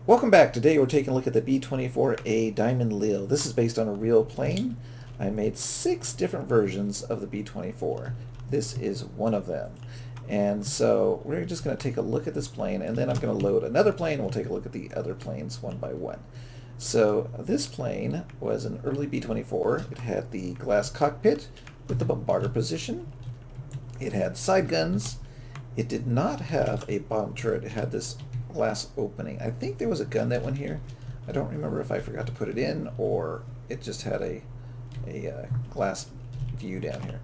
Welcome back. Today we're taking a look at the B-24A Diamond Lil. This is based on a real plane. I made 6 different versions of the B-24. This is one of them. And so we're just going to take a look at this plane, and then I'm going to load another plane, and we'll take a look at the other planes one by one. So this plane was an early B-24. It had the glass cockpit with the bombarder position. It had side guns. It did not have a bottom turret. It had this glass opening. I think there was a gun that went here. I don't remember if I forgot to put it in or it just had a glass view down here.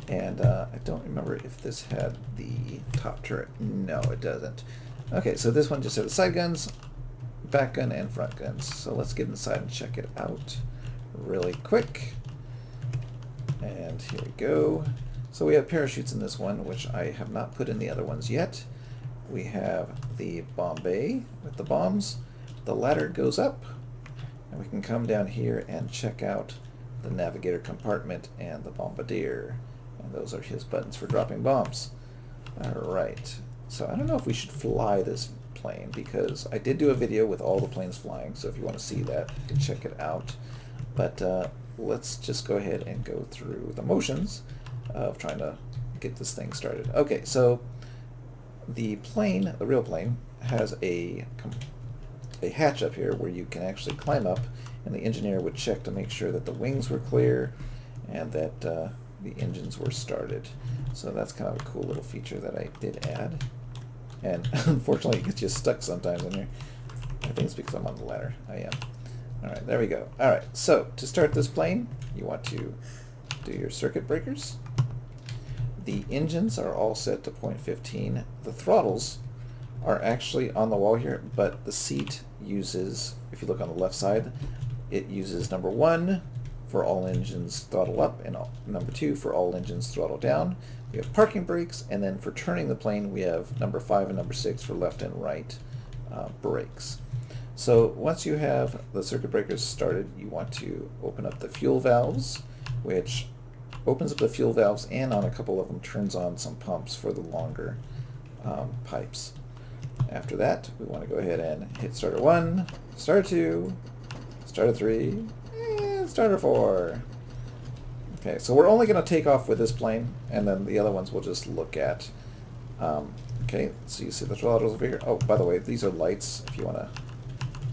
And I don't remember if this had the top turret. No, it doesn't. Okay, so this one just had the side guns, back gun, and front guns. So let's get inside and check it out really quick. And here we go. So we have parachutes in this one, which I have not put in the other ones yet. We have the bomb bay with the bombs. The ladder goes up, and we can come down here and check out the navigator compartment and the bombardier. And those are his buttons for dropping bombs. Alright, so I don't know if we should fly this plane, because I did do a video with all the planes flying, so if you want to see that, you can check it out. But let's just go ahead and go through the motions of trying to get this thing started. Okay, so the plane, the real plane, has a hatch up here where you can actually climb up, and the engineer would check to make sure that the wings were clear and that the engines were started. So that's kind of a cool little feature that I did add. And unfortunately it gets you stuck sometimes in here. I think it's because I'm on the ladder. I am. Alright, there we go. Alright, so to start this plane, you want to do your circuit breakers. The engines are all set to 0.15. The throttles are actually on the wall here, but the seat uses, if you look on the left side, it uses number 1 for all engines throttle up and number 2 for all engines throttle down. We have parking brakes, and then for turning the plane we have number 5 and number 6 for left and right brakes. So once you have the circuit breakers started, you want to open up the fuel valves, which opens up the fuel valves, and on a couple of them turns on some pumps for the longer pipes. After that, we want to go ahead and hit starter 1, starter 2, starter 3, and starter 4. Okay, so we're only going to take off with this plane, and then the other ones we'll just look at. Okay, so you see the throttles over here. Oh, by the way, these are lights. If you want to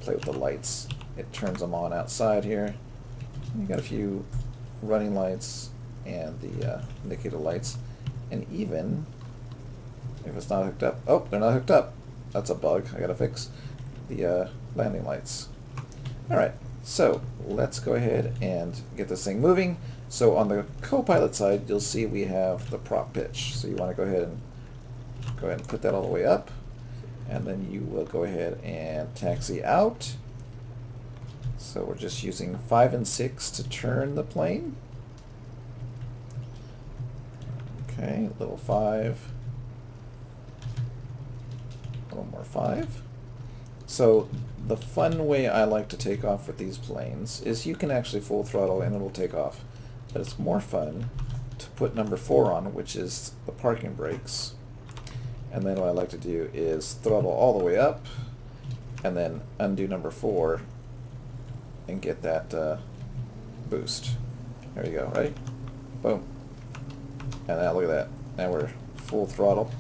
play with the lights, it turns them on outside here. You got a few running lights and the indicator lights, and even if it's not hooked up, oh, they're not hooked up. That's a bug I gotta fix. The landing lights. Alright, so let's go ahead and get this thing moving. So on the co-pilot side, you'll see we have the prop pitch. So you want to go ahead and put that all the way up, and then you will go ahead and taxi out. So we're just using 5 and 6 to turn the plane. Okay, little 5, a little more 5. So the fun way I like to take off with these planes is you can actually full throttle and it'll take off. But it's more fun to put number 4 on, which is the parking brakes. And then what I like to do is throttle all the way up and then undo number 4 and get that boost. There you go, right? Boom. And now look at that. Now we're full throttle.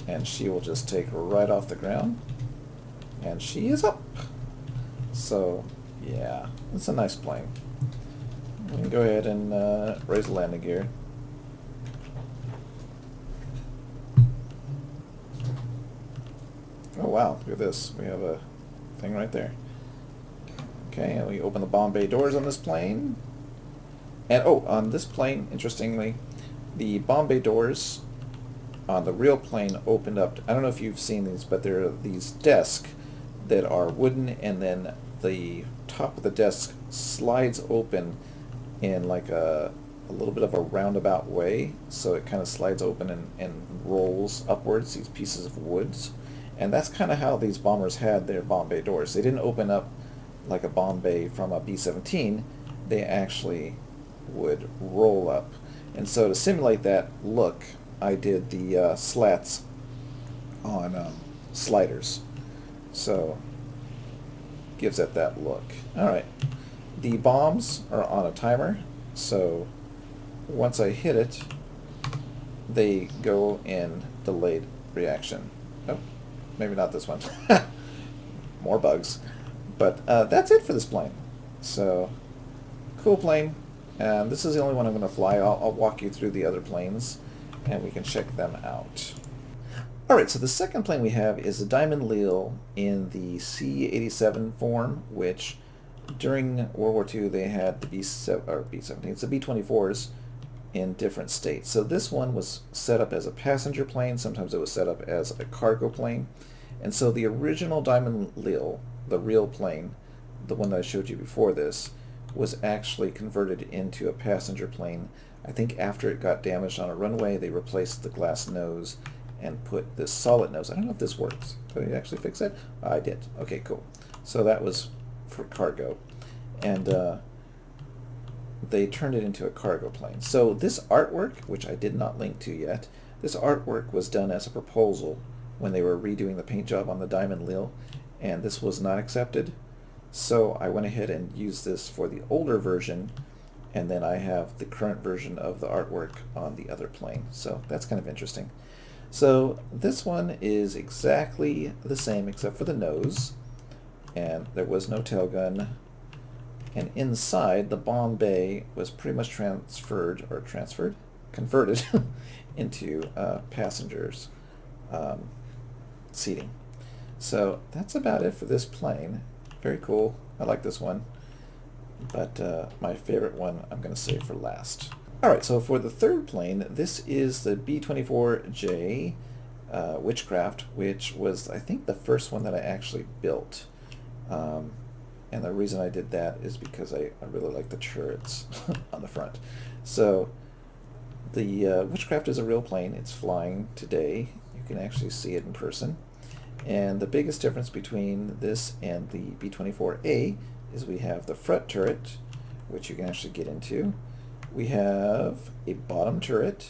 And she will just take right off the ground. And she is up. So, yeah, it's a nice plane. We can go ahead and raise the landing gear. Oh wow, look at this. We have a thing right there. Okay, and we open the bomb bay doors on this plane. And oh, on this plane, interestingly, the bomb bay doors on the real plane opened up. I don't know if you've seen these, but there are these desks that are wooden, and then the top of the desk slides open in like a little bit of a roundabout way. So it kind of slides open and rolls upwards, these pieces of woods. And that's kind of how these bombers had their bomb bay doors. They didn't open up like a bomb bay from a B-17. They actually would roll up. And so to simulate that look, I did the slats on sliders. So gives it that look. All right, the bombs are on a timer, so once I hit it, they go in delayed reaction. Oh, maybe not this one. More bugs. But that's it for this plane. So, cool plane. This is the only one I'm going to fly. I'll walk you through the other planes, and we can check them out. Alright, so the second plane we have is the Diamond Lille in the C-87 form, which during World War II they had the B-17s, the B-24s in different states. So this one was set up as a passenger plane, sometimes it was set up as a cargo plane. And so the original Diamond Lille, the real plane, the one that I showed you before this, was actually converted into a passenger plane. I think after it got damaged on a runway, they replaced the glass nose and put this solid nose. I don't know if this works. Did I actually fix it? I did. Okay, cool. So that was for cargo. And they turned it into a cargo plane. So this artwork, which I did not link to yet, this artwork was done as a proposal when they were redoing the paint job on the Diamond Lille, and this was not accepted. So I went ahead and used this for the older version, and then I have the current version of the artwork on the other plane. So that's kind of interesting. So this one is exactly the same except for the nose, and there was no tail gun. And inside, the bomb bay was pretty much converted into passengers seating. So that's about it for this plane. Very cool. I like this one. But my favorite one I'm going to save for last. Alright, so for the third plane, this is the B-24J Witchcraft, which was, I think, the first one that I actually built. And the reason I did that is because I really like the turrets on the front. So the Witchcraft is a real plane. It's flying today. You can actually see it in person. And the biggest difference between this and the B-24A is we have the front turret, which you can actually get into. We have a bottom turret,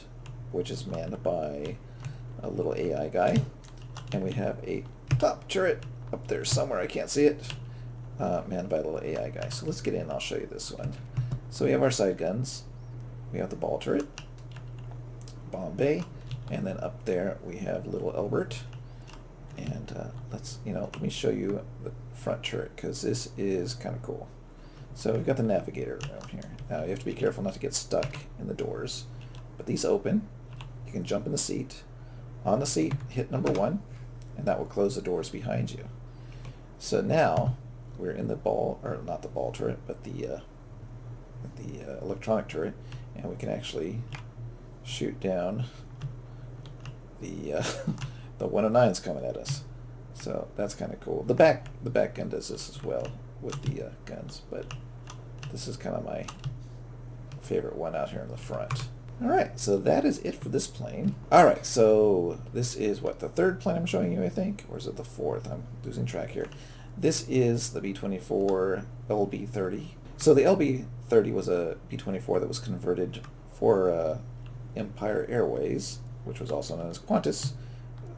which is manned by a little AI guy. And we have a top turret up there somewhere. I can't see it. Manned by a little AI guy. So let's get in. I'll show you this one. So we have our side guns. We have the ball turret, bomb bay, and then up there we have little Elbert. And let me show you the front turret, because this is kind of cool. So we've got the navigator around here. Now you have to be careful not to get stuck in the doors, but these open. You can jump in the seat. On the seat, hit number 1, and that will close the doors behind you. So now we're in the ball, or not the ball turret, but the electronic turret, and we can actually shoot down the the 109's coming at us. So that's kind of cool. The back gun does this as well with the guns, but this is kind of my favorite one out here in the front. Alright, so that is it for this plane. Alright, so this is what, the third plane I'm showing you, I think? Or is it the fourth? I'm losing track here. This is the B-24 LB-30. So the LB-30 was a B-24 that was converted for Empire Airways, which was also known as Qantas,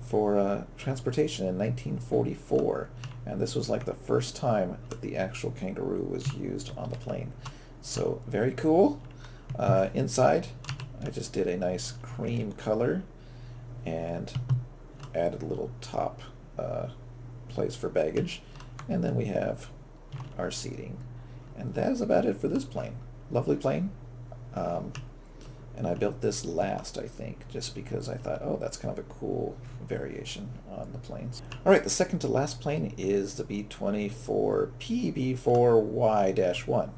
for transportation in 1944. And this was like the first time that the actual Kangaroo was used on the plane. So very cool. Inside, I just did a nice cream color and added a little top place for baggage. And then we have our seating. And that is about it for this plane. Lovely plane. And I built this last, I think, just because I thought, oh, that's kind of a cool variation on the planes. Alright, the second to last plane is the B-24 PB4Y-1.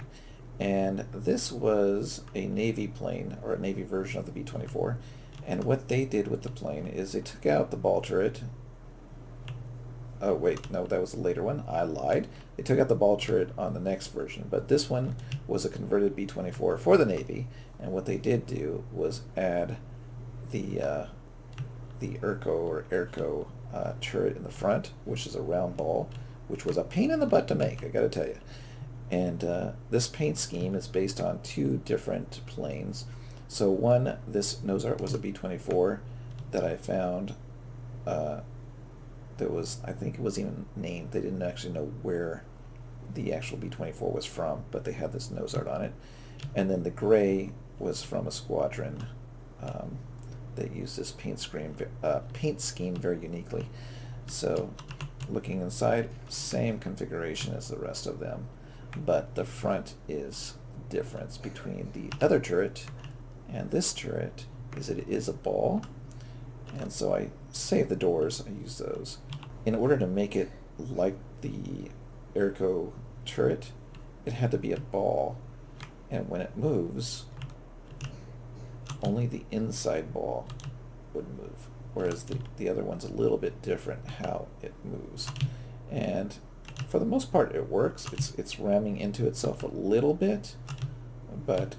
And this was a Navy plane, or a Navy version of the B-24. And what they did with the plane is they took out the ball turret. Oh wait, no, that was a later one. I lied. They took out the ball turret on the next version, but this one was a converted B-24 for the Navy, and what they did do was add the ERCO or AirCo turret in the front, which is a round ball, which was a pain in the butt to make, I gotta tell you. And this paint scheme is based on two different planes. So one, this nose art was a B-24 that I found that was, I think it was even named. They didn't actually know where the actual B-24 was from, but they had this nose art on it. And then the gray was from a squadron that used this paint scheme very uniquely. So looking inside, same configuration as the rest of them, but the front is difference between the other turret and this turret is it is a ball. And so I saved the doors, I use those. In order to make it like the Airco turret, it had to be a ball. And when it moves, only the inside ball would move. Whereas the other one's a little bit different how it moves. And for the most part it works. It's ramming into itself a little bit, but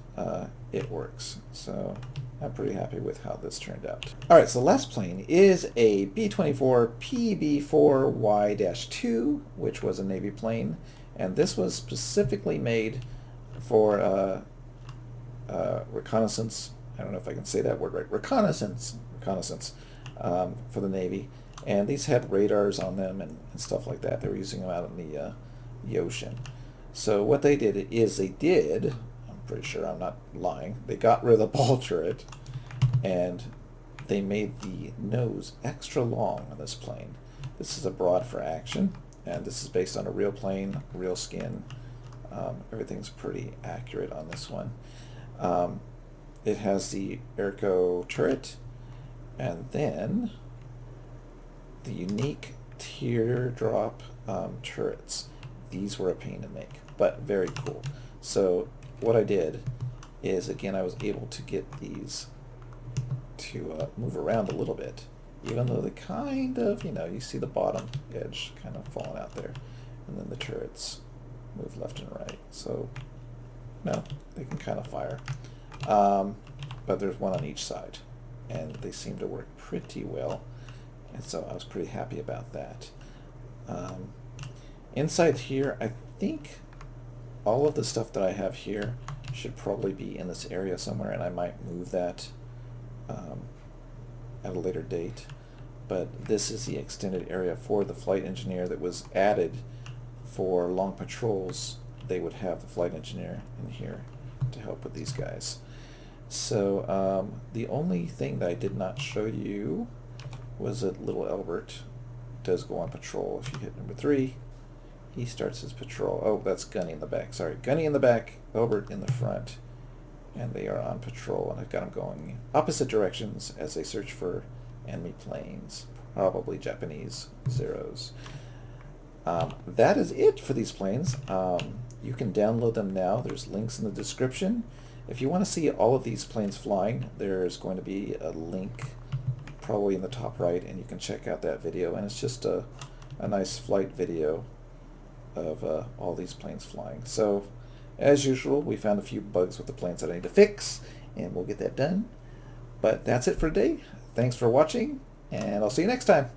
it works. So I'm pretty happy with how this turned out. Alright, so the last plane is a B-24 PB4Y-2, which was a Navy plane. And this was specifically made for reconnaissance. I don't know if I can say that word right. Reconnaissance for the Navy. And these had radars on them and stuff like that. They were using them out in the ocean. So what they did is I'm pretty sure I'm not lying, they got rid of the ball turret and they made the nose extra long on this plane. This is a broad for action, and this is based on a real plane, real skin. Everything's pretty accurate on this one. It has the Airco turret, and then the unique teardrop turrets. These were a pain to make, but very cool. So what I did is, again, I was able to get these to move around a little bit, even though they kind of, you see the bottom edge kind of falling out there, and then the turrets move left and right. So, no, they can kind of fire. But there's one on each side, and they seem to work pretty well, and so I was pretty happy about that. Inside here, I think all of the stuff that I have here should probably be in this area somewhere, and I might move that at a later date. But this is the extended area for the flight engineer that was added for long patrols. They would have the flight engineer in here to help with these guys. So the only thing that I did not show you was that little Albert does go on patrol. If you hit number 3, he starts his patrol. Oh, that's Gunny in the back. Sorry, Gunny in the back, Albert in the front, and they are on patrol. And I've got them going opposite directions as they search for enemy planes, probably Japanese Zeros. That is it for these planes. You can download them now. There's links in the description. If you want to see all of these planes flying, there's going to be a link probably in the top right, and you can check out that video. And it's just a nice flight video of all these planes flying. So as usual, we found a few bugs with the planes that I need to fix, and we'll get that done. But that's it for today. Thanks for watching, and I'll see you next time.